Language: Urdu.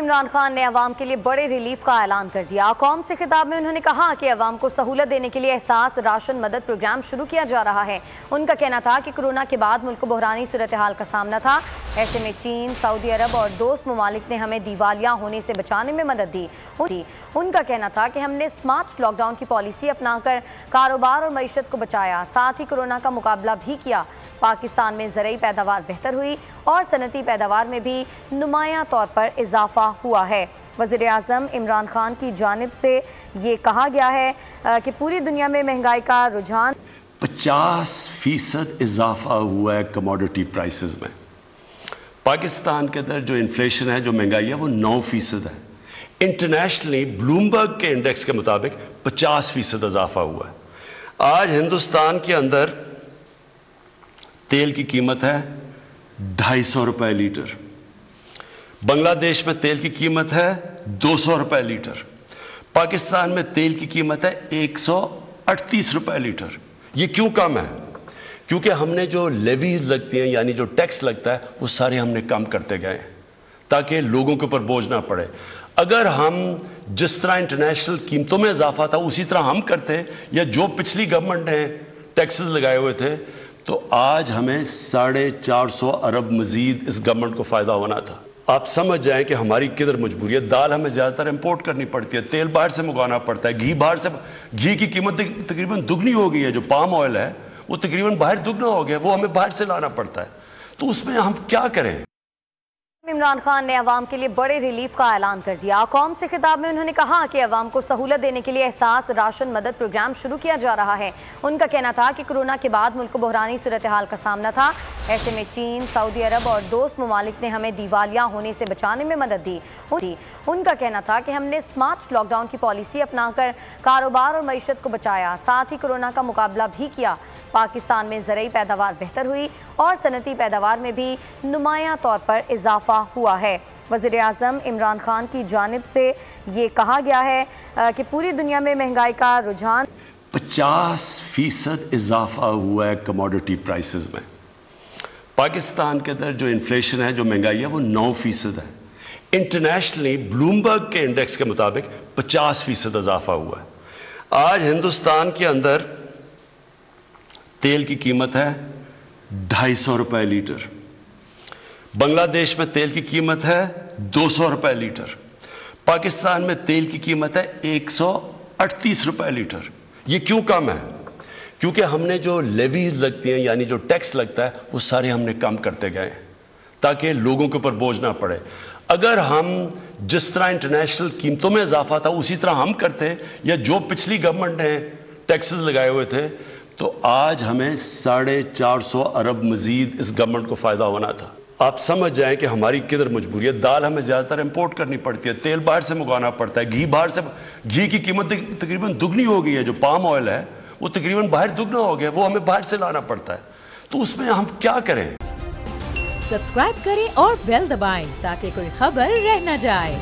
عمران خان نے عوام کے لیے بڑے ریلیف کا اعلان کر دیا۔ قوم سے خطاب میں انہوں نے کہا کہ عوام کو سہولت دینے کے لیے احساس راشن مدد پروگرام شروع کیا جا رہا ہے۔ ان کا کہنا تھا کہ کورونا کے بعد ملک کو بحرانی صورتحال کا سامنا تھا، ایسے میں چین، سعودی عرب اور دوست ممالک نے ہمیں دیوالیہ ہونے سے بچانے میں مدد دی۔ ان کا کہنا تھا کہ ہم نے سمارٹ لاک ڈاؤن کی پالیسی اپنا کر کاروبار اور معیشت کو بچایا، ساتھ ہی کورونا کا مقابلہ بھی کیا۔ پاکستان میں زرعی پیداوار بہتر ہوئی اور صنعتی پیداوار میں بھی نمایاں طور پر اضافہ ہوا ہے۔ وزیر اعظم عمران خان کی جانب سے یہ کہا گیا ہے کہ پوری دنیا میں مہنگائی کا رجحان 50% اضافہ ہوا ہے کموڈٹی پرائسز میں۔ پاکستان کے اندر جو انفلیشن ہے، جو مہنگائی ہے، وہ 9% ہے۔ انٹرنیشنلی بلومبرگ کے انڈیکس کے مطابق 50% اضافہ ہوا ہے۔ آج ہندوستان کے اندر تیل کی قیمت ہے 250 روپے لیٹر، بنگلہ دیش میں تیل کی قیمت ہے 200 روپے لیٹر، پاکستان میں تیل کی قیمت ہے 138 روپے لیٹر۔ یہ کیوں کم ہے؟ کیونکہ ہم نے جو لیویز لگتی ہیں، یعنی جو ٹیکس لگتا ہے، وہ سارے ہم نے کم کرتے گئے تاکہ لوگوں کے اوپر بوجھ نہ پڑے۔ اگر ہم جس طرح انٹرنیشنل قیمتوں میں اضافہ تھا اسی طرح ہم کرتے، یا جو پچھلی گورنمنٹ نے ٹیکسز لگائے ہوئے تھے، تو آج ہمیں 450 ارب مزید اس گورنمنٹ کو فائدہ ہونا تھا۔ آپ سمجھ جائیں کہ ہماری کدھر مجبوری ہے۔ دال ہمیں زیادہ تر امپورٹ کرنی پڑتی ہے، تیل باہر سے منگوانا پڑتا ہے، گھی کی قیمت تقریباً دگنی ہو گئی ہے۔ جو پام آئل ہے وہ تقریباً باہر دگنا ہو گیا، وہ ہمیں باہر سے لانا پڑتا ہے۔ تو اس میں ہم کیا کریں؟ عمران خان نے عوام کے لیے بڑے ریلیف کا اعلان کر دیا۔ قوم سے خطاب میں انہوں نے کہا کہ عوام کو سہولت دینے کے لیے احساس راشن مدد پروگرام شروع کیا جا رہا ہے۔ ان کا کہنا تھا کہ کورونا کے بعد ملک کو بحرانی صورتحال کا سامنا تھا، ایسے میں چین، سعودی عرب اور دوست ممالک نے ہمیں دیوالیہ ہونے سے بچانے میں مدد دی۔ ان کا کہنا تھا کہ ہم نے سمارٹ لاک ڈاؤن کی پالیسی اپنا کر کاروبار اور معیشت کو بچایا، ساتھ ہی کورونا کا مقابلہ بھی کیا۔ پاکستان میں زرعی پیداوار بہتر ہوئی اور صنعتی پیداوار میں بھی نمایاں طور پر اضافہ ہوا ہے۔ وزیر اعظم عمران خان کی جانب سے یہ کہا گیا ہے کہ پوری دنیا میں مہنگائی کا رجحان 50% اضافہ ہوا ہے کموڈٹی پرائسز میں۔ پاکستان کے اندر جو انفلیشن ہے، جو مہنگائی ہے، وہ 9% ہے۔ انٹرنیشنلی بلومبرگ کے انڈیکس کے مطابق 50% اضافہ ہوا ہے۔ آج ہندوستان کے اندر تیل کی قیمت ہے 250 روپے لیٹر، بنگلہ دیش میں تیل کی قیمت ہے 200 روپے لیٹر، پاکستان میں تیل کی قیمت ہے 138 روپے لیٹر۔ یہ کیوں کم ہے؟ کیونکہ ہم نے جو لیویز لگتی ہیں، یعنی جو ٹیکس لگتا ہے، وہ سارے ہم نے کم کرتے گئے تاکہ لوگوں کے اوپر بوجھ نہ پڑے۔ اگر ہم جس طرح انٹرنیشنل قیمتوں میں اضافہ تھا اسی طرح ہم کرتے، یا جو پچھلی گورنمنٹ نے ٹیکسز لگائے ہوئے تھے، تو آج ہمیں 450 ارب مزید اس گورنمنٹ کو فائدہ ہونا تھا۔ آپ سمجھ جائیں کہ ہماری کدھر مجبوری ہے۔ دال ہمیں زیادہ تر امپورٹ کرنی پڑتی ہے، تیل باہر سے منگوانا پڑتا ہے، گھی کی قیمت تقریباً دگنی ہو گئی ہے۔ جو پام آئل ہے وہ تقریباً باہر دگنا ہو گیا، وہ ہمیں باہر سے لانا پڑتا ہے۔ تو اس میں ہم کیا کریں؟ سبسکرائب کریں اور بیل دبائیں تاکہ کوئی خبر رہ نہ جائے۔